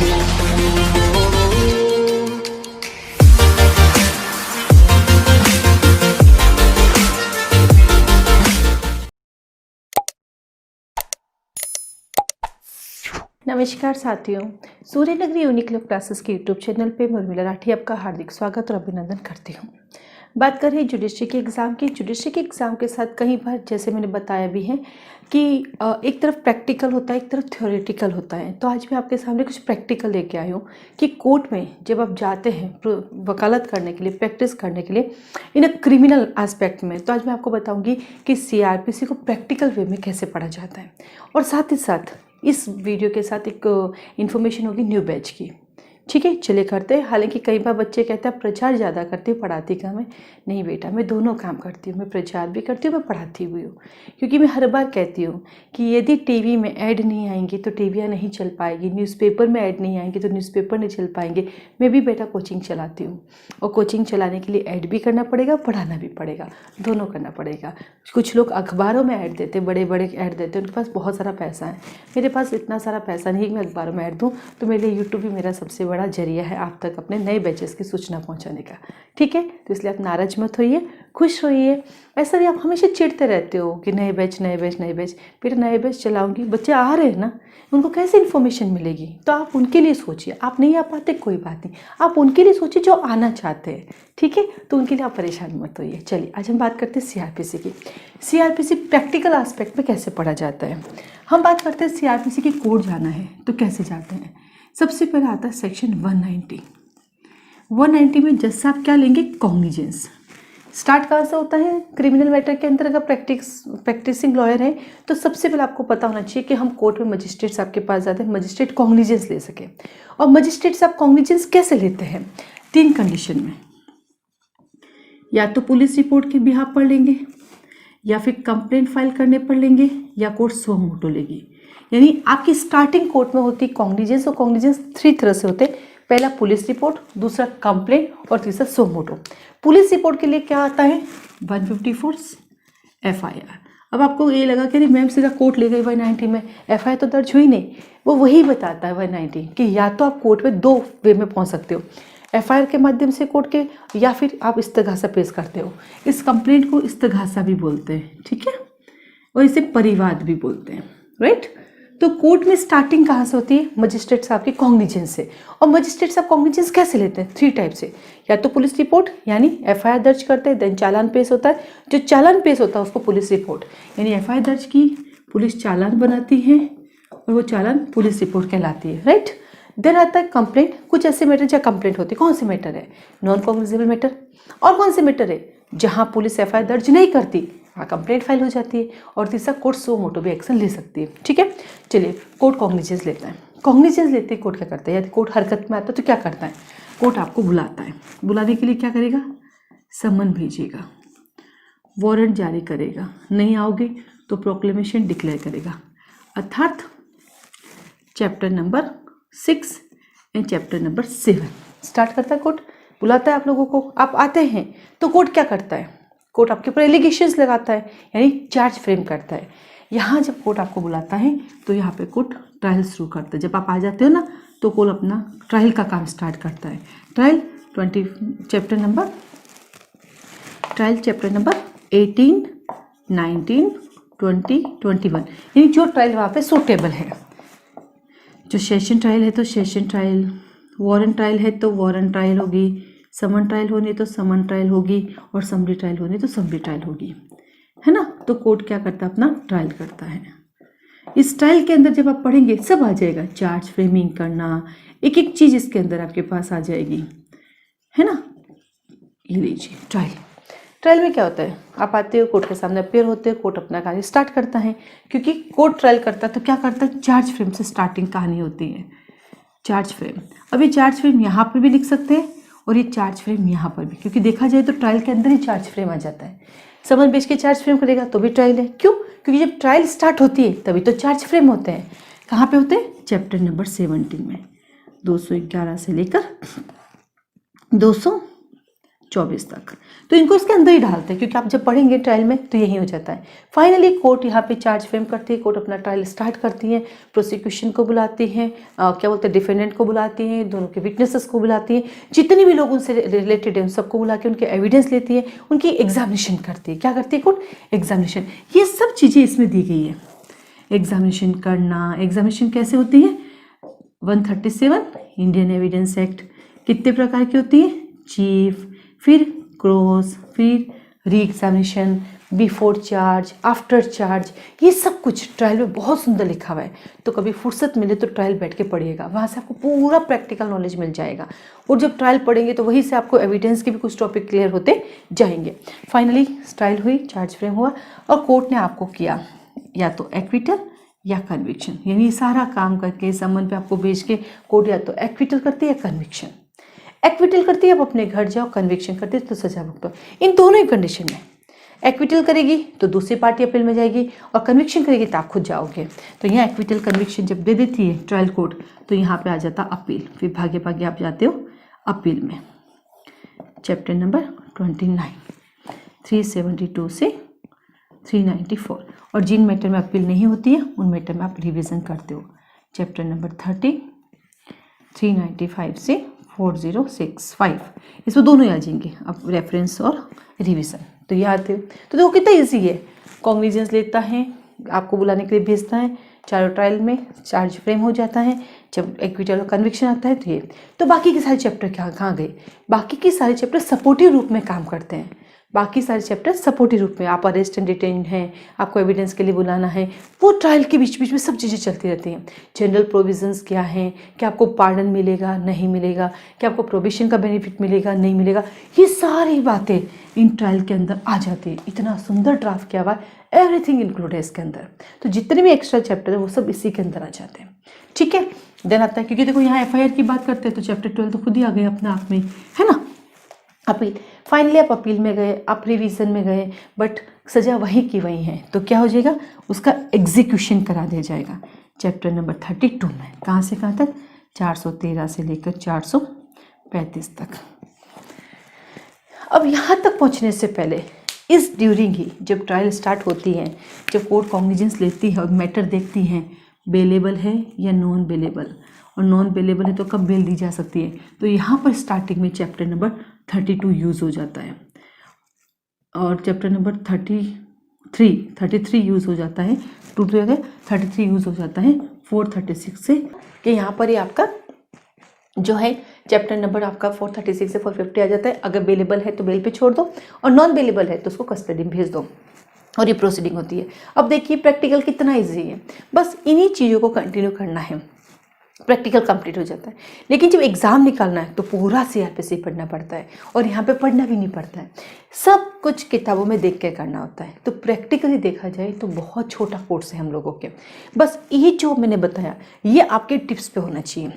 नमस्कार साथियों, सूर्य नगरी यूनिक क्लासेस के यूट्यूब चैनल पे मैं उर्मिला राठी आपका हार्दिक स्वागत और अभिनंदन करती हूँ। बात कर रही जुडिशरी के एग्ज़ाम की। जुडिशरी के एग्ज़ाम के साथ कई बार जैसे मैंने बताया भी है कि एक तरफ प्रैक्टिकल होता है, एक तरफ थ्योरेटिकल होता है। तो आज मैं आपके सामने कुछ प्रैक्टिकल लेके आई हूँ कि कोर्ट में जब आप जाते हैं वकालत करने के लिए, प्रैक्टिस करने के लिए इन अ क्रिमिनल एस्पेक्ट में, तो आज मैं आपको बताऊँगी कि CRPC को प्रैक्टिकल वे में कैसे पढ़ा जाता है। और साथ ही साथ इस वीडियो के साथ एक इन्फॉर्मेशन होगी न्यू बैच की। ठीक है, चले करते हैं। हालांकि कई बार बच्चे कहते हैं प्रचार ज़्यादा करती हूँ, पढ़ाती कम है। नहीं बेटा, मैं दोनों काम करती हूँ। मैं प्रचार भी करती हूँ, मैं पढ़ाती भी हूँ। क्योंकि मैं हर बार कहती हूँ कि यदि टीवी में ऐड नहीं आएंगी तो टीवियाँ नहीं चल पाएगी, न्यूज़पेपर में ऐड नहीं आएंगी तो न्यूज़पेपर नहीं चल पाएंगे। मैं भी बेटा कोचिंग चलाती हूँ और कोचिंग चलाने के लिए ऐड भी करना पड़ेगा, पढ़ाना भी पड़ेगा, दोनों करना पड़ेगा। कुछ लोग अखबारों में ऐड देते, बड़े बड़े ऐड देते हैं, उनके पास बहुत सारा पैसा है। मेरे पास इतना सारा पैसा नहीं कि मैं अखबारों में ऐड दूँ। तो मेरे लिए यूट्यूब भी मेरा सबसे बड़ा जरिया है आप तक अपने नए बैचेस की सूचना पहुंचाने का। ठीक है, तो इसलिए आप नाराज मत होइए, खुश होइए। ऐसा भी आप हमेशा चिढ़ते रहते हो कि नए बैच नए बैच नए बैच। फिर नए बैच चलाऊंगी, बच्चे आ रहे हैं ना, उनको कैसे इन्फॉर्मेशन मिलेगी? तो आप उनके लिए सोचिए। आप नहीं आ पाते कोई बात नहीं, आप उनके लिए सोचिए जो आना चाहते हैं। ठीक है, तो उनके लिए आप परेशान मत होइए। चलिए आज हम बात करते हैं CRPC की। CRPC प्रैक्टिकल एस्पेक्ट में कैसे पढ़ा जाता है। हम बात करते हैं CRPC की कोड जाना है तो कैसे जाते हैं। सबसे पहले आता है सेक्शन 190। 190 में जज साहब क्या लेंगे? कॉग्निजेंस। स्टार्ट कहाँ से होता है? क्रिमिनल मैटर के अंदर अगर प्रैक्टिसिंग लॉयर है तो सबसे पहले आपको पता होना चाहिए कि हम कोर्ट में मजिस्ट्रेट साहब के पास जाते हैं, मजिस्ट्रेट कॉग्निजेंस ले सके। और मजिस्ट्रेट साहब कॉग्निजेंस कैसे लेते हैं? 3 कंडीशन में। या तो पुलिस रिपोर्ट के बिहाफ पर लेंगे, या फिर कंप्लेंट फाइल करने पर लेंगे, या कोर्ट स्व मोटो लेगी। यानी आपकी स्टार्टिंग कोर्ट में होती कॉग्निजेंस। और कॉग्निजेंस 3 तरह से होते हैं। पहला पुलिस रिपोर्ट, दूसरा कंप्लेंट और तीसरा स्व मोटो। पुलिस रिपोर्ट के लिए क्या आता है? 154 FIR। अब आपको ये लगा कि मैम सीधा कोर्ट ले गई 190 में, FIR तो दर्ज हुई नहीं। वो वही बताता है 190 कि या तो आप कोर्ट में 2 वे में पहुंच सकते हो, FIR के माध्यम से कोर्ट के, या फिर आप इस्तगासा पेश करते हो। इस कंप्लेंट को इस्तगासा भी बोलते हैं। ठीक है, और इसे परिवाद भी बोलते हैं। राइट। तो कोर्ट में स्टार्टिंग कहाँ से होती है? मजिस्ट्रेट साहब की कॉग्निजेंस से। और मजिस्ट्रेट साहब कॉग्निजेंस कैसे लेते हैं? 3 टाइप से। या तो पुलिस रिपोर्ट यानी FIR दर्ज करते हैं, देन चालान पेश होता है। जो चालान पेश होता है उसको पुलिस रिपोर्ट यानी FIR दर्ज की, पुलिस चालान बनाती है और वो चालान पुलिस रिपोर्ट कहलाती है। राइट। देन आता है कंप्लेंट। कुछ ऐसे मैटर जहाँ कंप्लेंट होती है। कौन से मैटर है? Non cognizable matter. और कौन से मैटर है? जहाँ पुलिस FIR दर्ज नहीं करती, हाँ कंप्लेंट फाइल हो जाती है। और तीसरा कोर्ट स्व मोटो भी एक्शन ले सकती है। ठीक है, चलिए कोर्ट कॉग्निजेंस लेता है। कॉग्निजेंस लेते ही कोर्ट क्या करता है? यदि कोर्ट हरकत में आता है तो क्या करता है? कोर्ट आपको बुलाता है। बुलाने के लिए क्या करेगा? समन भेजेगा, वारंट जारी करेगा। नहीं आओगे तो प्रोक्लेमेशन डिक्लेयर करेगा। अर्थात chapter number 6 and chapter number 7 start करता है कोर्ट। बुलाता है आप लोगों को, आप आते हैं तो कोर्ट क्या करता है? कोर्ट आपके ऊपर एलिगेशंस लगाता है यानी चार्ज फ्रेम करता है। यहाँ जब कोर्ट आपको बुलाता है तो यहाँ पे कोर्ट ट्रायल शुरू करता है। जब आप आ जाते हो ना तो कोर्ट अपना ट्रायल का काम स्टार्ट करता है। ट्रायल चैप्टर नंबर 18, 19, 20, 21 यानी जो ट्रायल वहाँ पे सूटेबल है। जो सेशन ट्रायल है तो सेशन ट्रायल, वारंट ट्रायल है तो वारंट ट्रायल होगी, समन ट्रायल होनी तो समन ट्रायल होगी, और समरी ट्रायल होनी तो समरी ट्रायल होगी। है ना। तो कोर्ट क्या करता है? अपना ट्रायल करता है। इस ट्रायल के अंदर जब आप पढ़ेंगे सब आ जाएगा। चार्ज फ्रेमिंग करना, एक एक चीज इसके अंदर आपके पास आ जाएगी। है ना। ये लीजिए ट्रायल। ट्रायल में क्या होता है? आप आते हो, कोर्ट के सामने अपेयर होते हो, कोर्ट अपना कार्य स्टार्ट करता है। क्योंकि कोर्ट ट्रायल करता है तो क्या करता है? चार्ज फ्रेम से स्टार्टिंग कहानी होती है। Charge frame. अब ये चार्ज फ्रेम यहाँ पर भी लिख सकते हैं और ये चार्ज फ्रेम यहाँ पर भी, क्योंकि देखा जाए तो ट्रायल के अंदर ही चार्ज फ्रेम आ जाता है। समन बेच के चार्ज फ्रेम करेगा तो भी ट्रायल है। क्यों? क्योंकि जब ट्रायल स्टार्ट होती है तभी तो चार्ज फ्रेम होते हैं। कहाँ पे होते हैं? चैप्टर नंबर 17 में 211 से लेकर 200 24 तक। तो इनको इसके अंदर ही डालते हैं, क्योंकि आप जब पढ़ेंगे ट्रायल में तो यही हो जाता है। फाइनली कोर्ट यहाँ पे चार्ज फ्रेम करती है, कोर्ट अपना ट्रायल स्टार्ट करती है, प्रोसिक्यूशन को बुलाती है, क्या बोलते हैं, डिफेंडेंट को बुलाती है, दोनों के विटनेसेस को बुलाती है, जितने भी लोग उनसे रिलेटेड है उन सबको बुला के उनके एविडेंस लेती है, उनकी एग्जामिनेशन करती है। क्या करती है कोर्ट? एग्जामिनेशन। ये सब चीज़ें इसमें दी गई है। एग्जामिनेशन करना, एग्जामिनेशन कैसे होती है? 137 इंडियन एविडेंस एक्ट कितने प्रकार की होती है? चीफ, फिर क्रॉस, फिर re examination, before charge, after charge, ये सब कुछ ट्रायल में बहुत सुंदर लिखा हुआ है। तो कभी फुर्सत मिले तो ट्रायल बैठ के पढ़िएगा, वहाँ से आपको पूरा प्रैक्टिकल नॉलेज मिल जाएगा। और जब ट्रायल पढ़ेंगे तो वहीं से आपको एविडेंस के भी कुछ टॉपिक क्लियर होते जाएंगे। फाइनली ट्रायल हुई, चार्ज फ्रेम हुआ और कोर्ट ने आपको किया या तो एक्विटल या कन्विक्शन, यानी सारा काम करके समन पे आपको भेज के कोर्ट या तो एक्विटल करती है या कन्विक्शन। एक्विटल करती है आप अपने घर जाओ, कन्विक्शन करती है तो सजा भुगतो। इन दोनों ही कंडीशन में एक्विटल करेगी तो दूसरी पार्टी अपील में जाएगी और कन्विक्शन करेगी तो आप खुद जाओगे। तो यहाँ एक्विटल कन्विक्शन जब दे देती है ट्रायल कोर्ट तो यहाँ पे आ जाता अपील, फिर भागे भागे आप जाते हो अपील में। चैप्टर नंबर 29, 372 से 394। और जिन मैटर में अपील नहीं होती है उन मैटर में आप रिवीजन करते हो। चैप्टर नंबर 30, 395 से 4065, इसमें दोनों ही आ जाएंगे, अब रेफरेंस और रिवीजन। तो ये आते हो तो देखो कितना ईजी है। कॉग्निजेंस लेता है, आपको बुलाने के लिए भेजता है, चारों ट्रायल में चार्ज फ्रेम हो जाता है, जब एक्विटल और कन्विक्शन आता है तो ये। तो बाकी के सारे चैप्टर कहाँ गए? बाकी के सारे चैप्टर सपोर्टिव रूप में काम करते हैं। बाकी सारे चैप्टर सपोर्टिव रूप में, आप अरेस्ट एंड डिटेन हैं, आपको एविडेंस के लिए बुलाना है, वो ट्रायल के बीच बीच में सब चीज़ें चलती रहती हैं। जनरल प्रोविजंस क्या हैं, क्या आपको पार्डन मिलेगा नहीं मिलेगा, क्या आपको प्रोविशन का बेनिफिट मिलेगा नहीं मिलेगा, ये सारी बातें इन ट्रायल के अंदर आ जाती है। इतना सुंदर ड्राफ्ट किया हुआ है, एवरीथिंग इंक्लूड है इसके अंदर। तो जितने भी एक्स्ट्रा चैप्टर है वो सब इसी के अंदर आ जाते हैं। ठीक है, देन आता है, क्योंकि देखो यहाँ FIR की बात करते हैं तो चैप्टर 12 तो खुद ही आ गए अपने आप में, है ना। अपील, फाइनली आप अपील में गए, आप रिवीजन में गए, बट सजा वही की वही है, तो क्या हो जाएगा? उसका एग्जीक्यूशन करा दिया जाएगा। चैप्टर नंबर 32 में कहाँ से कहाँ तक? 413 से लेकर 435 तक। अब यहाँ तक पहुँचने से पहले इस ड्यूरिंग ही जब ट्रायल स्टार्ट होती है, जब कोर्ट कॉग्निजेंस लेती है और मैटर देखती हैं बेलेबल है या नॉन बेलेबल, और नॉन बेलेबल है तो कब बेल दी जा सकती है, तो यहाँ पर स्टार्टिंग में चैप्टर नंबर 32 यूज़ हो जाता है और चैप्टर नंबर 33 यूज़ हो जाता है। 33 यूज़ हो जाता है 436 से, कि यहाँ पर ही आपका जो है चैप्टर नंबर आपका 436 से 450 आ जाता है। अगर बेलेबल है तो बेल पे छोड़ दो और नॉन बेलेबल है तो उसको कस्टडी में भेज दो और ये प्रोसीडिंग होती है। अब देखिए प्रैक्टिकल कितना इजी है, बस इन्हीं चीज़ों को कंटिन्यू करना है, प्रैक्टिकल कंप्लीट हो जाता है। लेकिन जब एग्ज़ाम निकालना है तो पूरा CRPC पढ़ना पड़ता है और यहाँ पे पढ़ना भी नहीं पड़ता है, सब कुछ किताबों में देख के करना होता है। तो प्रैक्टिकली देखा जाए तो बहुत छोटा कोर्स है हम लोगों के। बस ये जो मैंने बताया ये आपके टिप्स पे होना चाहिए,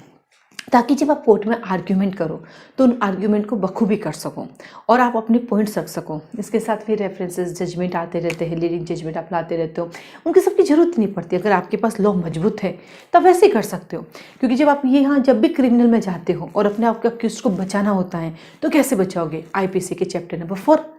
ताकि जब आप कोर्ट में आर्ग्यूमेंट करो तो उन आर्ग्यूमेंट को बखूबी कर सको और आप अपने पॉइंट्स रख सको। इसके साथ फिर रेफरेंसेस, जजमेंट आते रहते हैं, लीडिंग जजमेंट आप लाते रहते हो, उनकी सबकी ज़रूरत नहीं पड़ती। अगर आपके पास लॉ मजबूत है तो आप वैसे ही कर सकते हो, क्योंकि जब आप ये यहाँ जब भी क्रिमिनल में जाते हो और अपने आप के अक्यूज्ड को बचाना होता है तो कैसे बचाओगे? IPC के चैप्टर नंबर 4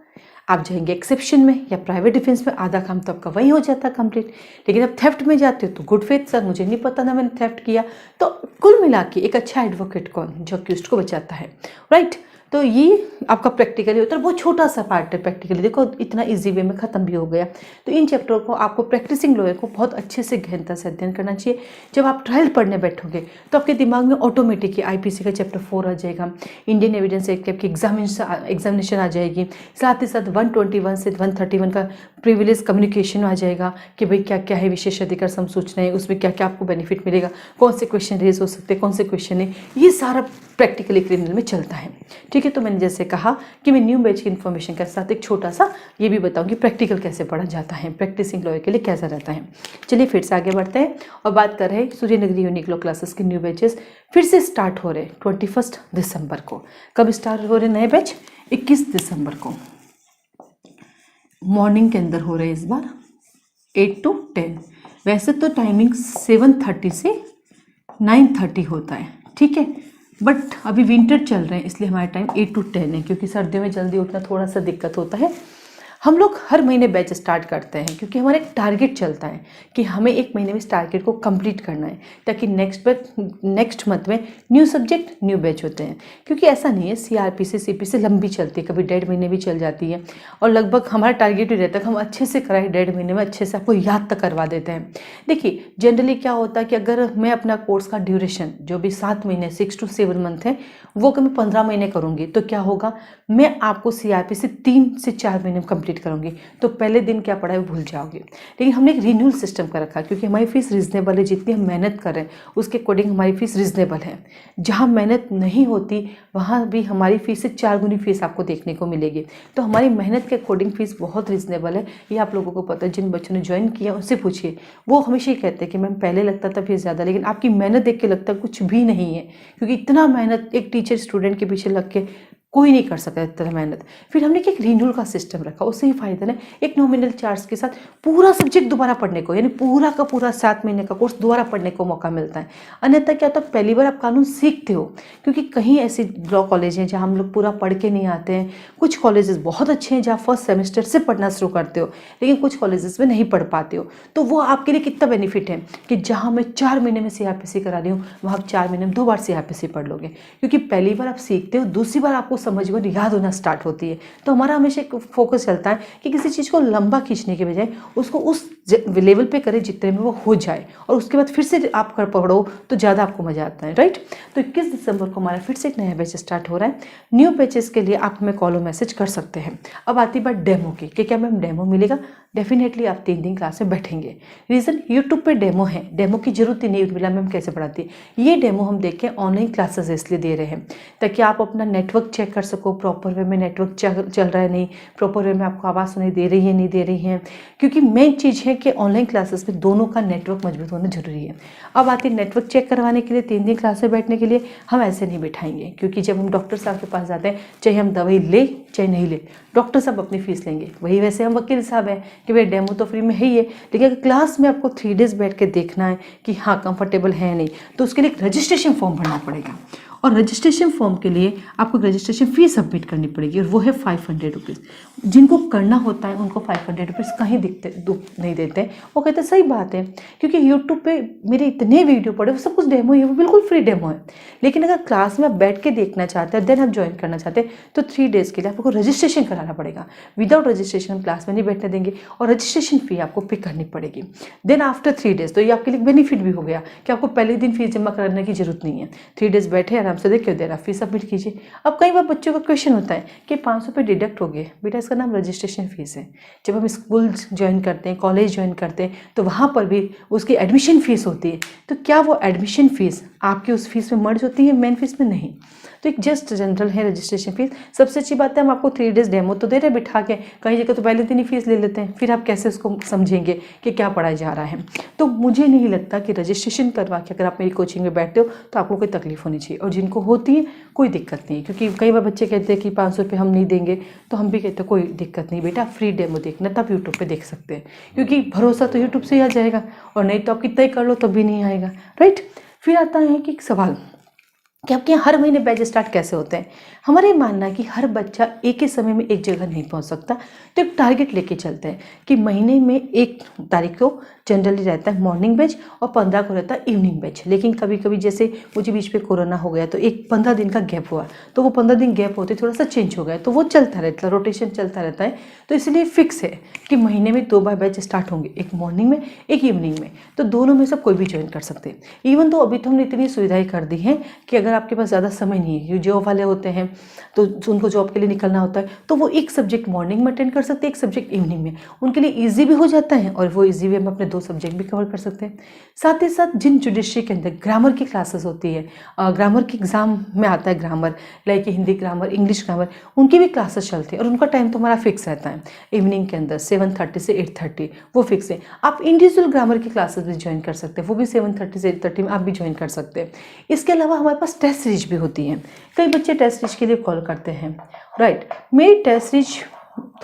आप जाएंगे एक्सेप्शन में या प्राइवेट डिफेंस में, आधा काम तो आपका वही हो जाता है कंप्लीट। लेकिन अब थेफ्ट में जाते हो तो गुड फेथ, सर मुझे नहीं पता ना मैंने थेफ्ट किया। तो कुल मिला के एक अच्छा एडवोकेट कौन? जो अक्यूज्ड को बचाता है, राइट। तो ये आपका प्रैक्टिकली होता है, बहुत छोटा सा पार्ट है प्रैक्टिकली, देखो इतना इजी वे में ख़त्म भी हो गया। तो इन चैप्टरों को आपको प्रैक्टिसिंग लॉयर को बहुत अच्छे से गहनता से अध्ययन करना चाहिए। जब आप ट्रायल पढ़ने बैठोगे तो आपके दिमाग में ऑटोमेटिक IPC का चैप्टर 4 आ जाएगा, इंडियन एविडेंस एक्ट की एग्जामिनेशन आ जाएगी, साथ ही साथ 121 से 131 का प्रिविलेज कम्युनिकेशन आ जाएगा कि भाई क्या क्या है विशेष अधिकार समसूचनाएं, उसमें क्या क्या आपको बेनिफिट मिलेगा, कौन से क्वेश्चन रेज हो सकते हैं, कौन से क्वेश्चन है, ये सारा प्रैक्टिकली क्रिमिनल में चलता है। ठीक है, तो मैंने जैसे कहा कि मैं न्यू बैच की इन्फॉर्मेशन के साथ एक छोटा सा ये भी बताऊंगी प्रैक्टिकल कैसे पढ़ा जाता है, प्रैक्टिसिंग लॉयर के लिए कैसा रहता है। चलिए फिर से आगे बढ़ते हैं और बात कर रहे हैं सूर्यनगरी यूनिक लॉ क्लासेस के न्यू बैचेस फिर से स्टार्ट हो रहे 21 दिसंबर को। कब स्टार्ट हो रहे नए बैच? 21 दिसंबर को मॉर्निंग के अंदर हो रहे इस बार 8 to 10। वैसे तो टाइमिंग 7:30 से 9:30 होता है, ठीक है, बट अभी विंटर चल रहे हैं इसलिए हमारा टाइम 8 to 10 है, क्योंकि सर्दियों में जल्दी उठना थोड़ा सा दिक्कत होता है। हम लोग हर महीने बैच स्टार्ट करते हैं क्योंकि हमारा एक टारगेट चलता है कि हमें एक महीने में इस टारगेट को कंप्लीट करना है, ताकि नेक्स्ट मंथ में न्यू सब्जेक्ट न्यू बैच होते हैं। क्योंकि ऐसा नहीं है, सीआरपीसी सीपीसी लंबी चलती है, कभी 1.5 महीने भी चल जाती है, और लगभग हमारा टारगेट ही रहता है कि हम अच्छे से कराएं, 1.5 महीने में अच्छे से आपको याद तक करवा देते हैं। देखिए जनरली क्या होता है कि अगर मैं अपना कोर्स का ड्यूरेशन जो भी 7 महीने 6 to 7 मंथ है, वो अगर मैं 15 महीने करूँगी तो क्या होगा, मैं आपको सीआरपीसी 3 से 4 महीने में कंप्लीट करूँगी, तो पहले दिन क्या पढ़ा है वो भूल जाओगे। लेकिन हमने एक रिन्यूअल सिस्टम कर रखा है, क्योंकि हमारी फीस रिजनेबल है, जितनी हम मेहनत कर रहे हैं उसके अकॉर्डिंग हमारी फीस रिजनेबल है। जहाँ मेहनत नहीं होती वहाँ भी हमारी फीस से 4 गुनी फीस आपको देखने को मिलेगी। तो हमारी मेहनत के अकॉर्डिंग फीस बहुत रिजनेबल है, ये आप लोगों को पता है। जिन बच्चों ने ज्वाइन किया उनसे पूछिए, वो हमेशा ही कहते हैं कि मैम पहले लगता था फीस ज़्यादा, लेकिन आपकी मेहनत देख के लगता कुछ भी नहीं है, क्योंकि इतना मेहनत एक टीचर स्टूडेंट के पीछे लग के कोई नहीं कर सकता इतना मेहनत। फिर हमने एक रिन्यूअल का सिस्टम रखा, उससे ही फायदा है, एक नॉमिनल चार्ज के साथ पूरा सब्जेक्ट दोबारा पढ़ने को, यानी पूरा का पूरा 7 महीने का कोर्स दोबारा पढ़ने को मौका मिलता है। अन्यथा क्या होता है, पहली बार आप कानून सीखते हो, क्योंकि कहीं ऐसे लॉ कॉलेज हैं जहाँ हम लोग पूरा पढ़ के नहीं आते हैं। कुछ कॉलेजेस बहुत अच्छे हैं जहाँ फर्स्ट सेमेस्टर से पढ़ना शुरू करते हो, लेकिन कुछ कॉलेजेस में नहीं पढ़ पाते हो। तो वो आपके लिए कितना बेनिफिट है कि जहाँ मैं 4 महीने में सीआरपीसी करा रही हूँ, वहाँ आप 4 महीने में 2 बार सीआरपीसी पढ़ लोगे, क्योंकि पहली बार आप सीखते हो, दूसरी बार आपको समझ में याद होना स्टार्ट होती है। तो हमारा हमेशा एक फोकस चलता है कि किसी चीज़ को लंबा खींचने के बजाय उसको उस लेवल पे करें जितने में वो हो जाए, और उसके बाद फिर से आप कर पढ़ो तो ज़्यादा आपको मजा आता है, राइट। तो 21 दिसंबर को हमारा फिर से एक नया बैच स्टार्ट हो रहा है। न्यू बैचेस के लिए आप हमें कॉल और मैसेज कर सकते हैं। अब आती बात डेमो की कि क्या मैम डेमो मिलेगा। डेफिनेटली आप 3 दिन क्लास में बैठेंगे। रीज़न, यूट्यूब पे डेमो है, डेमो की जरूरत ही नहीं, मिला मैम कैसे पढ़ाती है। ये डेमो हम देखें ऑनलाइन क्लासेस इसलिए दे रहे हैं ताकि आप अपना नेटवर्क चेक कर सको, प्रॉपर वे में नेटवर्क चल रहा है नहीं, प्रॉपर वे में आपको आवाज़ सुनाई दे रही है नहीं दे रही है। क्योंकि मेन चीज़ है कि ऑनलाइन क्लासेस में दोनों का नेटवर्क मजबूत होना जरूरी है। अब आती है नेटवर्क चेक करवाने के लिए, 3 दिन क्लास में बैठने के लिए हम ऐसे नहीं बिठाएंगे, क्योंकि जब हम डॉक्टर साहब के पास जाते हैं, चाहे हम दवाई ले चाहे नहीं ले, डॉक्टर साहब अपनी फीस लेंगे। वही वैसे हम वकील साहब हैं कि भाई डेमो तो फ्री में है ही है, लेकिन अगर क्लास में आपको 3 डेज बैठ के देखना है कि हाँ कंफर्टेबल है नहीं, तो उसके लिए एक रजिस्ट्रेशन फॉर्म भरना पड़ेगा। और रजिस्ट्रेशन फॉर्म के लिए आपको रजिस्ट्रेशन फीस सबमिट करनी पड़ेगी, और वो है 500 रुपीज़। जिनको करना होता है उनको 500 रुपीज़ कहीं नहीं देते हैं। वो कहते हैं सही बात है, क्योंकि यूट्यूब पे मेरे इतने वीडियो पड़े, वो सब कुछ डेमो ही है, वो बिल्कुल फ्री डेमो है। लेकिन अगर क्लास में आप बैठ के देखना चाहते हैं, देन आप ज्वाइन करना चाहते हैं, तो 3 डेज़ के लिए आपको रजिस्ट्रेशन कराना पड़ेगा। विदाउट रजिस्ट्रेशन हम क्लास में नहीं बैठने देंगे, और रजिस्ट्रेशन फ़ी आपको पे करनी पड़ेगी। देन आफ्टर 3 डेज़, तो ये आपके लिए बेनिफिट भी हो गया कि आपको पहले दिन फीस जमा कराने की जरूरत नहीं है। 3 डेज़ बैठे आराम से देखिए, देर आप फीस सबमिट कीजिए। अब कई बार बच्चों का क्वेश्चन होता है कि 500 रुपये डिडक्ट हो गए, बेटा इसका नाम रजिस्ट्रेशन फीस है। जब हम स्कूल ज्वाइन करते हैं, कॉलेज ज्वाइन करते हैं, तो वहाँ पर भी उसकी एडमिशन फ़ीस होती है। तो क्या वो एडमिशन फ़ीस आपकी उस फीस में मर्ज होती है, मेन फीस में? नहीं। तो एक जस्ट जनरल है रजिस्ट्रेशन फीस। सबसे अच्छी बात है हम आपको 3 डेज़ डेमो तो दे रहे हैं बिठा के, कई जगह तो पहले दिन ही फीस ले लेते हैं, फिर आप कैसे उसको समझेंगे कि क्या पढ़ाया जा रहा है। तो मुझे नहीं लगता कि रजिस्ट्रेशन करवा के अगर आप मेरी कोचिंग में बैठते हो तो आपको कोई तकलीफ होनी चाहिए, और जिनको होती है कोई दिक्कत नहीं है। क्योंकि कई बार बच्चे कहते हैं कि 500 रुपये हम नहीं देंगे, तो हम भी कहते हैं कोई दिक्कत नहीं बेटा, फ्री डेमो देखना तब यूट्यूब पे देख सकते हैं, क्योंकि भरोसा तो यूट्यूब से ही आ जाएगा, और नहीं तो आप कितना ही कर लो तब भी नहीं आएगा, राइट। फिर आता है कि एक सवाल कि आपके यहाँ हर महीने बैच स्टार्ट कैसे होते हैं। हमारा ये मानना है कि हर बच्चा एक ही समय में एक जगह नहीं पहुँच सकता, तो एक टारगेट लेके चलते हैं कि महीने में 1 तारीख को जनरली रहता है मॉर्निंग बैच, और 15 को रहता है इवनिंग बैच। लेकिन कभी कभी जैसे मुझे बीच में कोरोना हो गया, तो एक 15 दिन का गैप हुआ, तो वो 15 दिन गैप होते थोड़ा सा चेंज हो गया, तो वो चलता रहता है, रोटेशन चलता रहता है। तो इसलिए फिक्स है कि महीने में 2 बार बैच स्टार्ट होंगे, एक मॉर्निंग में एक इवनिंग में। तो दोनों में से कोई भी ज्वाइन कर सकते हैं। इवन तो अभी तो हमने इतनी सुविधाएं कर दी हैं कि अगर आपके पास ज़्यादा समय नहीं है, जॉब वाले होते हैं तो उनको जॉब के लिए निकलना होता है, तो वो एक सब्जेक्ट मॉर्निंग में अटेंड कर सकते हैं, एक सब्जेक्ट इवनिंग में। उनके लिए ईजी भी हो जाता है, और वो ईजी वे में अपने 2 सब्जेक्ट भी कवर कर सकते हैं। साथ ही साथ जिन जुडिशरी के अंदर ग्रामर की क्लासेस होती है, ग्रामर के एग्जाम में आता है grammar, like Hindi grammar, English grammar, उनकी भी क्लासेस चलती है, और उनका टाइम तो हमारा फिक्स रहता है इवनिंग के अंदर 7:30 से 8:30, वो फिक्स है। आप इंडिविजुअल ग्रामर की क्लासेस भी ज्वाइन कर सकते हैं, वो भी 7:30 से 8:30 में आप भी ज्वाइन कर सकते हैं। इसके अलावा हमारे पास टेस्ट सीरीज भी होती है। कई बच्चे टेस्ट सीरीज के लिए कॉल करते हैं, राइट। मेरी टेस्ट सीरीज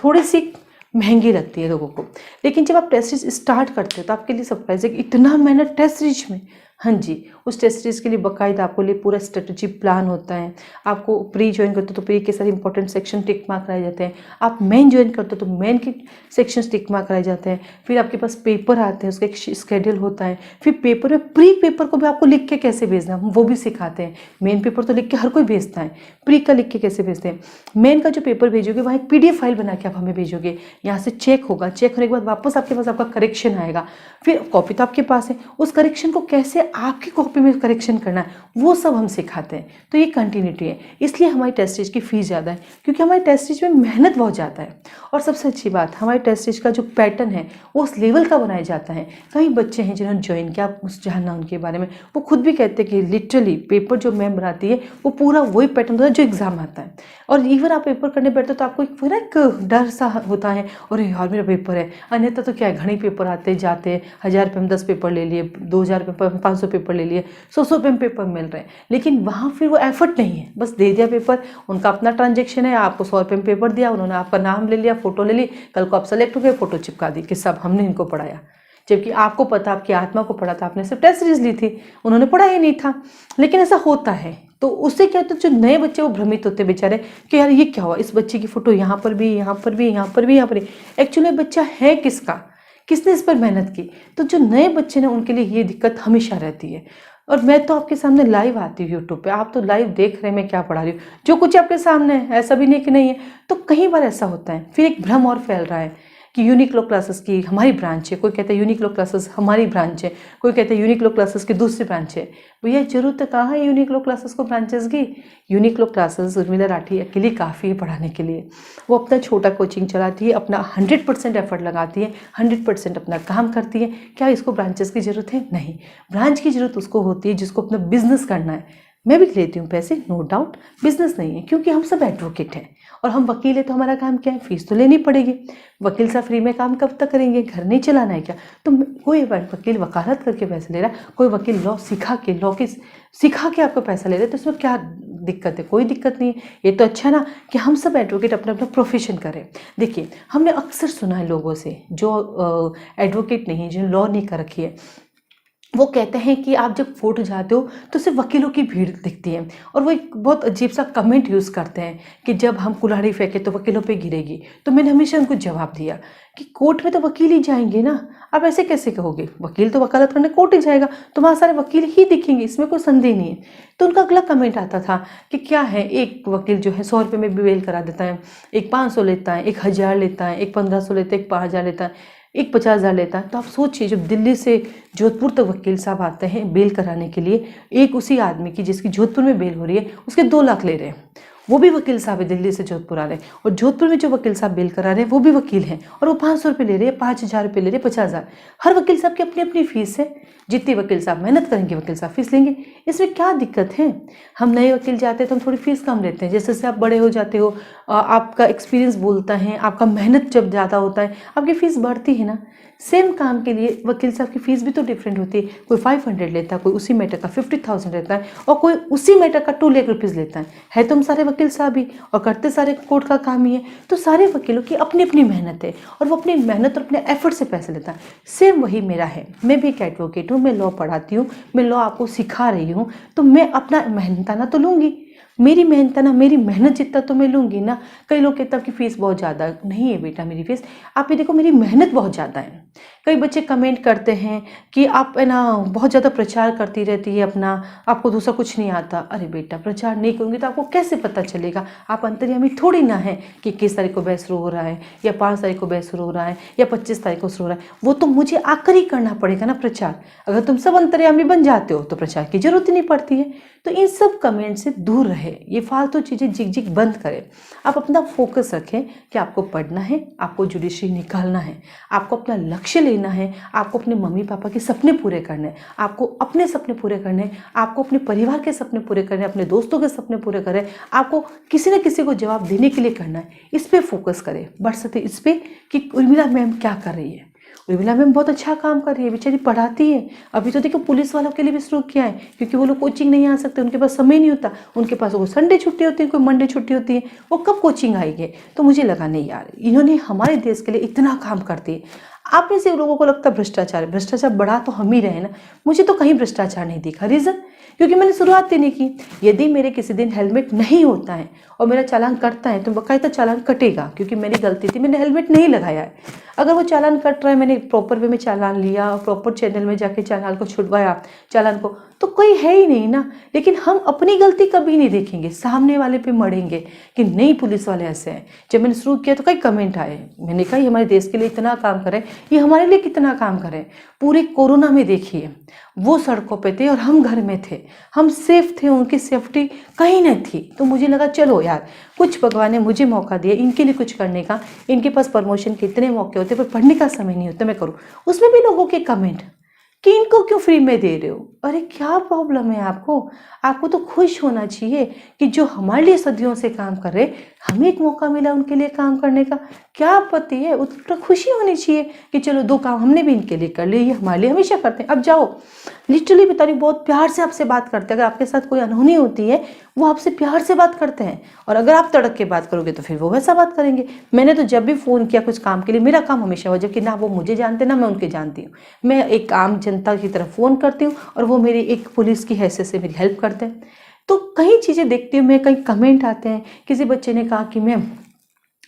थोड़ी सी महंगी लगती है लोगों को, लेकिन जब आप टेस्ट सीरीज स्टार्ट करते हो तो आपके लिए सरप्राइज है कि इतना मेहनत टेस्ट सीरीज में। हाँ जी, उस टेस्ट सीरीज़ के लिए बाकायदा आपको लिए पूरा स्ट्रेटजी प्लान होता है। आपको प्री ज्वाइन करते हो तो प्री के सारे इंपॉर्टेंट सेक्शन टिक मार्क कराए जाते हैं। आप मेन ज्वाइन करते हो तो मेन के सेक्शंस टिक मार्क कराए जाते हैं। फिर आपके पास पेपर आते हैं, उसका एक शेड्यूल होता है। फिर पेपर में प्री पेपर को भी आपको लिख के कैसे भेजना है वो भी सिखाते हैं। मेन पेपर तो लिख के हर कोई भेजता है, प्री का लिख के कैसे भेजते हैं। मेन का जो पेपर भेजोगे वहाँ एक PDF फाइल बना के आप हमें भेजोगे, यहाँ से चेक होगा, चेक होने के बाद वापस आपके पास आपका करेक्शन आएगा। फिर कॉपी तो आपके पास है, उस करेक्शन को कैसे आपकी कॉपी में करेक्शन करना है वो सब हम सिखाते हैं। तो ये कंटिन्यूटी है, इसलिए हमारी टेस्ट सीरीज की फ़ीस ज़्यादा है, क्योंकि हमारी टेस्ट सीरीज में मेहनत बहुत ज़्यादा है। और सबसे अच्छी बात, हमारी टेस्ट सीरीज का जो पैटर्न है वो उस लेवल का बनाया जाता है। कई बच्चे हैं जिन्होंने ज्वाइन किया, आप उस जानना उनके बारे में, वो खुद भी कहते हैं कि लिटरली पेपर जो मैम बनाती है वो पूरा वही पैटर्न होता है जो एग्जाम आता है। और इवन आप पेपर करने बैठते हो तो आपको एक डर सा होता है, अरे यार मेरा पेपर है। अन्यथा तो क्या है, घने पेपर आते जाते, 1000 रुपये में 10 पेपर ले लिए, 2000 रुपये में 500 पेपर ले लिए, 100 रुपये में पेपर मिल रहे हैं। लेकिन वहाँ फिर वो एफर्ट नहीं है, बस दे दिया पेपर, उनका अपना ट्रांजेक्शन है, आपको 100 रुपये में पेपर दिया, उन्होंने आपका नाम ले लिया, फोटो ले ली, कल को आप सेलेक्ट हो गए, फोटो चिपका दी कि सब हमने इनको पढ़ाया। जबकि आपको पता, आपकी आत्मा को पढ़ा था, आपने सिर्फ टेस्ट सीरीज ली थी, उन्होंने पढ़ा ही नहीं था। लेकिन ऐसा होता है, तो उससे क्या होता है, जो नए बच्चे वो भ्रमित होते बेचारे कि यार ये क्या हुआ, इस बच्चे की फोटो यहाँ पर भी, यहाँ पर भी, यहाँ पर भी, यहाँ पर भी। एक्चुअली बच्चा है किसका, किसने इस पर मेहनत की। तो जो नए बच्चे हैं उनके लिए ये दिक्कत हमेशा रहती है। और मैं तो आपके सामने लाइव आती हूँ यूट्यूब पे, आप तो लाइव देख रहे हैं मैं क्या पढ़ा रही हूँ, जो कुछ आपके सामने है, ऐसा भी नहीं कि नहीं है। तो कई बार ऐसा होता है, फिर एक भ्रम और फैल रहा है कि यूनिक्लो क्लासेस की हमारी ब्रांच है, कोई कहता है यूनिक्लो क्लासेस हमारी ब्रांच है, कोई कहता है यूनिक्लो क्लासेस की दूसरी ब्रांच है। भैया जरूरत कहाँ है यूनिक्लो क्लासेस को ब्रांचेस की। यूनिक्लो क्लासेस उर्मिला राठी अकेली काफ़ी है पढ़ाने के लिए। वो अपना छोटा कोचिंग चलाती है, अपना 100% एफर्ट लगाती है, 100% अपना काम करती है। क्या इसको ब्रांचेस की ज़रूरत है? नहीं, ब्रांच की ज़रूरत उसको होती है जिसको अपना बिजनेस करना है। मैं भी लेती हूँ पैसे, नो डाउट, बिजनेस नहीं है, क्योंकि हम सब एडवोकेट हैं और हम वकील हैं, तो हमारा काम क्या है, फीस तो लेनी पड़ेगी। वकील साहब फ्री में काम कब तक करेंगे, घर नहीं चलाना है क्या। तो कोई वकील वकालत करके पैसे ले रहा है, कोई वकील लॉ सिखा के आपको पैसा ले रहे हैं, तो इसमें क्या दिक्कत है? कोई दिक्कत नहीं है। ये तो अच्छा ना कि हम सब एडवोकेट अपना अपना प्रोफेशन करें। देखिए, हमने अक्सर सुना है लोगों से जो एडवोकेट नहीं है, जिन्होंने लॉ नहीं कर रखी है, वो कहते हैं कि आप जब कोर्ट जाते हो तो सिर्फ वकीलों की भीड़ दिखती है। और वो एक बहुत अजीब सा कमेंट यूज़ करते हैं कि जब हम कुल्हाड़ी फेंके तो वकीलों पे गिरेगी। तो मैंने हमेशा उनको जवाब दिया कि कोर्ट में तो वकील ही जाएंगे ना, आप ऐसे कैसे कहोगे? वकील तो वकालत करने कोर्ट ही जाएगा, तो वहाँ सारे वकील ही दिखेंगे, इसमें कोई संदेह नहीं है। तो उनका अगला कमेंट आता था कि क्या है, एक वकील जो है 100 रुपये में भी बेल करा देता है, एक 500 लेता है, एक 1000 लेता है, एक 1500 लेता है, एक 5000 लेता है, एक 50,000 लेता है। तो आप सोचिए, जब दिल्ली से जोधपुर तक वकील साहब आते हैं बेल कराने के लिए, एक उसी आदमी की जिसकी जोधपुर में बेल हो रही है उसके 2 लाख ले रहे हैं। वो भी वकील साहब है, दिल्ली से जोधपुर आ रहे हैं, और जोधपुर में जो वकील साहब बेल करा रहे हैं वो भी वकील हैं, और वो 500 रुपये ले रहे हैं, 5000 रुपये ले रहे हैं, 50,000। हर वकील साहब की अपनी अपनी फीस है, जितनी वकील साहब मेहनत करेंगे वकील साहब फीस लेंगे। इसमें क्या दिक्कत है? हम नए वकील जाते हैं तो हम थोड़ी फीस कम लेते हैं, जैसे जैसे आप बड़े हो जाते हो, आपका एक्सपीरियंस बोलता है, आपका मेहनत जब ज़्यादा होता है, आपकी फ़ीस बढ़ती है ना। सेम काम के लिए वकील साहब की फ़ीस भी तो डिफरेंट होती है। कोई 500 लेता है, कोई उसी मैटर का 50,000 लेता है, और कोई उसी मैटर का 2 लाख रुपीज़ लेता है तो हम सारे वकील साहब ही और करते सारे कोर्ट का काम ही है। तो सारे वकीलों की अपनी अपनी मेहनत है, और वो अपनी मेहनत और अपने एफर्ट से पैसे लेता है। सेम वही मेरा है, मैं भी एक एडवोकेट हूँ, मैं लॉ पढ़ाती हूँ, मैं लॉ आपको सिखा रही हूँ, तो मैं अपना मेहनताना तो लूँगी, मेरी मेहनताना, मेरी मेहनत जितना तो मैं लूँगी ना। कई लोग कहते हैं कि फ़ीस बहुत ज़्यादा नहीं है बेटा, मेरी फ़ीस आप ये देखो, मेरी मेहनत बहुत ज़्यादा है। कई बच्चे कमेंट करते हैं कि आप है ना बहुत ज़्यादा प्रचार करती रहती है अपना, आपको दूसरा कुछ नहीं आता। अरे बेटा, प्रचार नहीं करूँगी तो आपको कैसे पता चलेगा? आप अंतर्यामी थोड़ी ना है कि 21 तारीख को बैच शुरू हो रहा है, या 5 तारीख को बैच शुरू हो रहा है, या 25 तारीख को शुरू हो रहा है। वो तो मुझे आकर ही करना पड़ेगा ना प्रचार। अगर तुम सब अंतर्यामी बन जाते हो तो प्रचार की जरूरत ही नहीं पड़ती है। तो इन सब कमेंट से दूर रहे, ये फालतू चीज़ें झिक बंद करें। आप अपना फोकस रखें कि आपको पढ़ना है, आपको जुडिशरी निकालना है, आपको अपना लक्ष्य लेना है, आपको अपने मम्मी पापा के सपने पूरे करने हैं, आपको अपने सपने पूरे करने हैं, आपको अपने परिवार के सपने पूरे करने हैं, अपने दोस्तों के सपने पूरे करें, आपको किसी न किसी को जवाब देने के लिए करना है। इस पर फोकस करें, बढ़ सकते इस पर कि उर्मिला मैम क्या कर रही है, उर्मिला मैम बहुत अच्छा काम कर रही है, बेचारी पढ़ाती है। अभी तो देखो पुलिस वालों के लिए भी शुरू किया है, क्योंकि वो लोग कोचिंग नहीं आ सकते, उनके पास समय नहीं होता, उनके पास वो संडे छुट्टी होती है, कोई मंडे छुट्टी होती है, वो कब कोचिंग आएगी। तो मुझे लगा नहीं यार, इन्होंने हमारे देश के लिए इतना काम कर दिए। आप में से लोगों को लगता है भ्रष्टाचार, भ्रष्टाचार बढ़ा तो हम ही रहे ना, मुझे तो कहीं भ्रष्टाचार नहीं दिखा। रीज़न क्योंकि मैंने शुरुआत ही नहीं की। यदि मेरे किसी दिन हेलमेट नहीं होता है और मेरा चालान कटता है तो बाकायदा चालान कटेगा, क्योंकि मेरी गलती थी, मैंने हेलमेट नहीं लगाया है। अगर वो चालान कट रहा है, मैंने प्रॉपर वे में चालान लिया, प्रॉपर चैनल में जाके चालान को छुड़वाया चालान को, तो कोई है ही नहीं ना। लेकिन हम अपनी गलती कभी नहीं देखेंगे, सामने वाले पे मरेंगे कि नहीं पुलिस वाले ऐसे हैं। जब मैंने शुरू किया तो कई कमेंट आए, मैंने कहा ये हमारे देश के लिए इतना काम करें, ये हमारे लिए कितना काम करें। पूरे कोरोना में देखिए वो सड़कों पे थे और हम घर में थे, हम सेफ थे, उनकी सेफ्टी कहीं नहीं थी। तो मुझे लगा चलो यार, कुछ भगवान ने मुझे मौका दिया इनके लिए कुछ करने का। इनके पास प्रमोशन के इतने मौके होते पर पढ़ने का समय नहीं होता, मैं करूँ। उसमें भी लोगों के कमेंट कि इनको क्यों फ्री में दे रहे हो। अरे क्या प्रॉब्लम है आपको? आपको तो खुश होना चाहिए कि जो हमारे लिए सदियों से काम कर रहे, हमें एक मौका मिला उनके लिए काम करने का। क्या आपत्ति है? उस पर खुशी होनी चाहिए कि चलो 2 काम हमने भी इनके लिए कर लिए, ये हमारे लिए हमेशा करते हैं। अब जाओ, लिटरली बता रही, बहुत प्यार से आपसे बात करते हैं। अगर आपके साथ कोई अनहोनी होती है, वो आपसे प्यार से बात करते हैं, और अगर आप तड़क के बात करोगे तो फिर वो वैसा बात करेंगे। मैंने तो जब भी फ़ोन किया कुछ काम के लिए, मेरा काम हमेशा हो, जबकि ना वो मुझे जानते ना मैं उनके जानती हूँ। मैं एक आम जनता की तरफ फ़ोन करती हूँ और वो मेरी एक पुलिस की हैसियत से मेरी हेल्प करते हैं। तो कई चीज़ें देखती हूँ मैं, कई कमेंट आते हैं। किसी बच्चे ने कहा कि मैम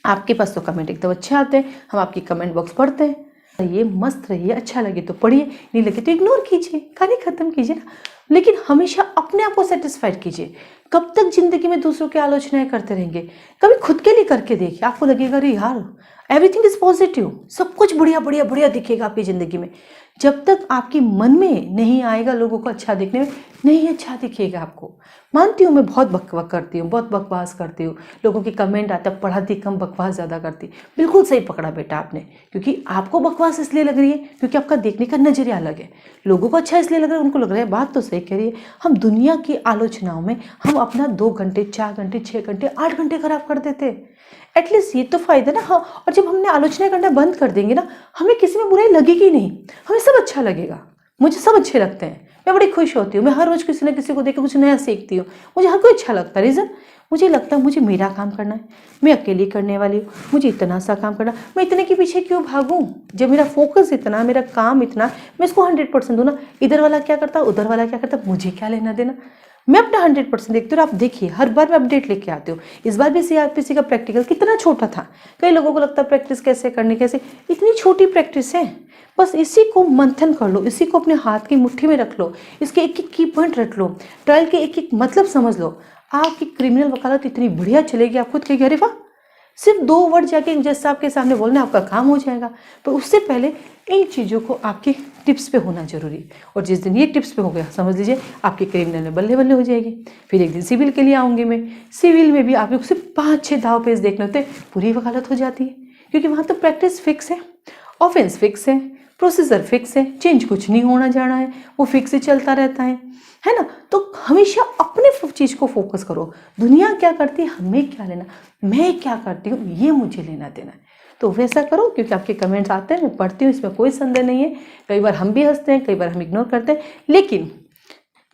आपके पास तो कमेंट एकदम अच्छे आते हैं, हम आपकी कमेंट बॉक्स पढ़ते हैं, ये मस्त रहिए, अच्छा लगे तो पढ़िए, नहीं लगे तो इग्नोर कीजिए, कहानी खत्म कीजिए ना। लेकिन हमेशा अपने आप को सेटिस्फाइड कीजिए। कब तक जिंदगी में दूसरों की आलोचनाएं करते रहेंगे? कभी खुद के लिए करके देखिए, आपको लगेगा अरे यार एवरीथिंग इज पॉजिटिव, सब कुछ बढ़िया बढ़िया बढ़िया दिखेगा आपकी ज़िंदगी में। जब तक आपके मन में नहीं आएगा लोगों को अच्छा दिखने में, नहीं अच्छा दिखेगा आपको। मानती हूँ मैं बहुत बकवास करती हूँ, बहुत बकवास करती हूँ, लोगों के कमेंट आता है पढ़ाती कम बकवास ज़्यादा करती। बिल्कुल सही पकड़ा बेटा आपने, क्योंकि आपको बकवास इसलिए लग रही है क्योंकि आपका देखने का नजरिया अलग है। लोगों को अच्छा इसलिए लग रहा है, उनको लग रहा है, बात तो सही कह रही है। हम दुनिया की आलोचनाओं में हम अपना 2 घंटे 4 घंटे 6 घंटे 8 घंटे खराब कर देते। एटलीस्ट ये तो फायदा ना। हाँ, और जब हमने आलोचना करना बंद कर देंगे ना, हमें किसी में बुराई लगेगी नहीं, हमें सब अच्छा लगेगा। मुझे सब अच्छे लगते हैं, मैं बड़ी खुश होती हूँ, मैं हर रोज़ किसी न किसी को देख के कुछ नया सीखती हूँ, मुझे हर कोई अच्छा लगता है। रीज़न मुझे लगता है मुझे मेरा काम करना है, मैं अकेली करने वाली हूँ, मुझे इतना सा काम करना, मैं इतने के पीछे क्यों भागूँ? जब मेरा फोकस इतना, मेरा काम इतना, मैं इसको 100% दूँ ना। इधर वाला क्या करता, उधर वाला क्या करता, मुझे क्या लेना देना। मैं अपना 100% देखती हूँ। और आप देखिए हर बार मैं अपडेट लेके आती हूँ। इस बार भी सीआरपीसी का प्रैक्टिकल कितना छोटा था, कई लोगों को लगता है प्रैक्टिस कैसे करनी, कैसे, इतनी छोटी प्रैक्टिस है। बस इसी को मंथन कर लो, इसी को अपने हाथ की मुट्ठी में रख लो, इसके एक एक की पॉइंट रख लो, ट्रायल के एक एक मतलब समझ लो। आपकी क्रिमिनल वकालत इतनी बढ़िया चलेगी, आप खुद कहेंगे अरे वाह, सिर्फ 2 वर्ड जाके जैसा आपके सामने बोलना आपका काम हो जाएगा। पर उससे पहले इन चीज़ों को आपके टिप्स पे होना जरूरी। और जिस दिन ये टिप्स पे हो गया, समझ लीजिए आपकी क्रिमिनल में बल्ले बल्ले हो जाएगी। फिर एक दिन सिविल के लिए आऊँगी मैं, सिविल में भी आप लोग सिर्फ 5-6 दाव पेज देखने होते, पूरी वकालत हो जाती है, क्योंकि वहाँ तो प्रैक्टिस फिक्स है, ऑफेंस फिक्स है, प्रोसीजर फिक्स है, चेंज कुछ नहीं होना जाना है, वो फिक्स ही चलता रहता है ना। तो हमेशा अपने चीज़ को फोकस करो। दुनिया क्या करती है, हमें क्या लेना, मैं क्या करती हूँ, ये मुझे लेना देना है। तो वैसा करो, क्योंकि आपके कमेंट्स आते हैं, मैं पढ़ती हूँ, इसमें कोई संदेह नहीं है। कई बार हम भी हंसते हैं, कई बार हम इग्नोर करते हैं, लेकिन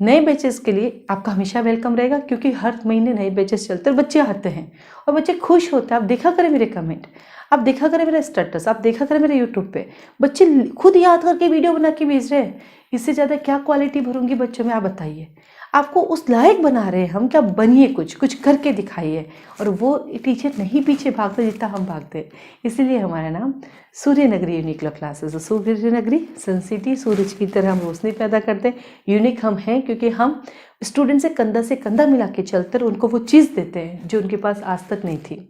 नए बैचेस के लिए आपका हमेशा वेलकम रहेगा, क्योंकि हर महीने नए बैचेस चलते हैं, बच्चे आते हैं और बच्चे खुश होते हैं। आप देखा करें मेरे कमेंट, आप देखा करें मेरा स्टेटस, आप देखा करें मेरे यूट्यूब पे, बच्चे खुद याद करके वीडियो बना के भेज रहे हैं। इससे ज़्यादा क्या क्वालिटी भरूंगी बच्चों में, आप बताइए। आपको उस लायक बना रहे हैं हम, क्या बनिए, कुछ करके दिखाइए। और वो टीचर नहीं पीछे भागते जितना हम भागते। इसीलिए हमारा नाम सूर्य नगरी यूनिक लॉ क्लासेस। सूर्य नगरी, सन सिटी, सूरज की तरह हम रोशनी पैदा करते हैं। यूनिक हम हैं क्योंकि हम स्टूडेंट से कंधा मिला के चलते, उनको वो चीज़ देते हैं जो उनके पास आज तक नहीं थी।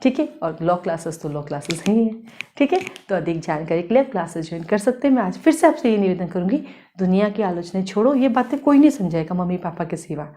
ठीक है, और लॉ क्लासेस तो लॉ क्लासेस ही है। ठीक है, तो अधिक जानकारी के लिए आप क्लासेस ज्वाइन कर सकते हैं। मैं आज फिर से आपसे ये निवेदन करूंगी, दुनिया की आलोचना छोड़ो, ये बातें कोई नहीं समझाएगा मम्मी पापा के सिवा।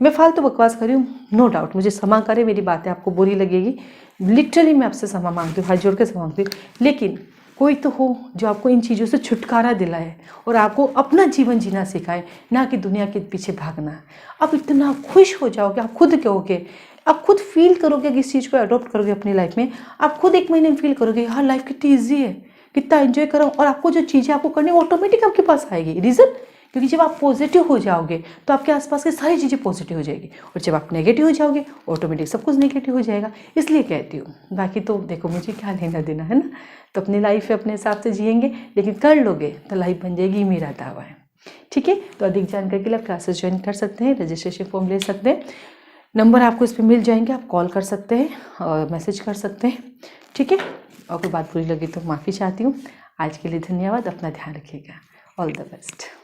मैं फालतू बकवास कर रही हूँ, नो डाउट, मुझे क्षमा करें, मेरी बातें आपको बुरी लगेगी, लिटरली मैं आपसे क्षमा मांगती हूँ, हाथ जोड़ के क्षमा मांगती हूँ। लेकिन कोई तो हो जो आपको इन चीज़ों से छुटकारा दिलाए और आपको अपना जीवन जीना सिखाए, ना कि दुनिया के पीछे भागना। आप इतना खुश हो जाओगे, आप खुद कहोगे, आप खुद फील करोगे कि इस चीज़ को अडॉप्ट करोगे अपनी लाइफ में। आप खुद 1 महीने में फील करोगे यार लाइफ कितनी ईजी है, कितना एंजॉय कर रहा हूँ, और आपको जो चीज़ें आपको करनी ऑटोमेटिक आपके पास आएगी। रीज़न, क्योंकि जब आप पॉजिटिव हो जाओगे तो आपके आसपास की सारी चीज़ें पॉजिटिव हो जाएगी, और जब आप नेगेटिव हो जाओगे ऑटोमेटिक सब कुछ नेगेटिव हो जाएगा। इसलिए कहती हूँ, बाकी तो देखो मुझे क्या लेना देना है ना, तो अपनी लाइफ अपने हिसाब से जिएंगे, लेकिन कर लोगे तो लाइफ बन जाएगी, मेरा दावा है। ठीक है, तो अधिक जानकारी के लिए आप क्लासेस ज्वाइन कर सकते हैं, रजिस्ट्रेशन फॉर्म ले सकते हैं, नंबर आपको इस पर मिल जाएंगे, आप कॉल कर सकते हैं और मैसेज कर सकते हैं। ठीक है, और कोई बात बुरी लगी तो माफ़ी चाहती हूँ। आज के लिए धन्यवाद, अपना ध्यान रखिएगा, ऑल द बेस्ट।